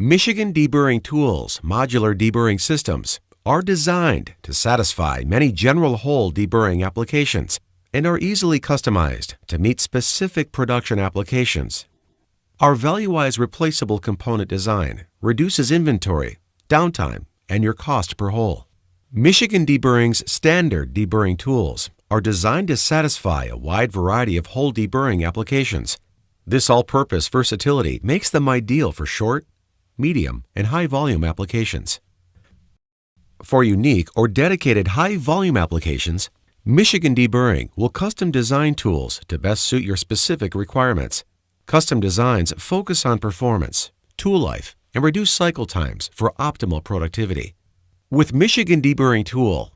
Michigan Deburring tools, modular deburring systems, are designed to satisfy many general hole deburring applications and are easily customized to meet specific production applications. Our value-wise replaceable component design reduces inventory, downtime, and your cost per hole. Michigan Deburring's standard deburring tools are designed to satisfy a wide variety of hole deburring applications. This all-purpose versatility makes them ideal for short, medium, and high-volume applications. For unique or dedicated high-volume applications, Michigan Deburring will custom design tools to best suit your specific requirements. Custom designs focus on performance, tool life, and reduce cycle times for optimal productivity. With Michigan Deburring tool,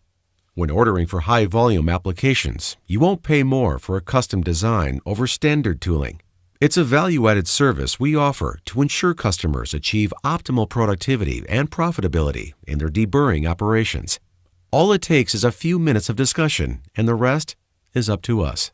when ordering for high-volume applications, you won't pay more for a custom design over standard tooling. It's a value-added service we offer to ensure customers achieve optimal productivity and profitability in their deburring operations. All it takes is a few minutes of discussion, and the rest is up to us.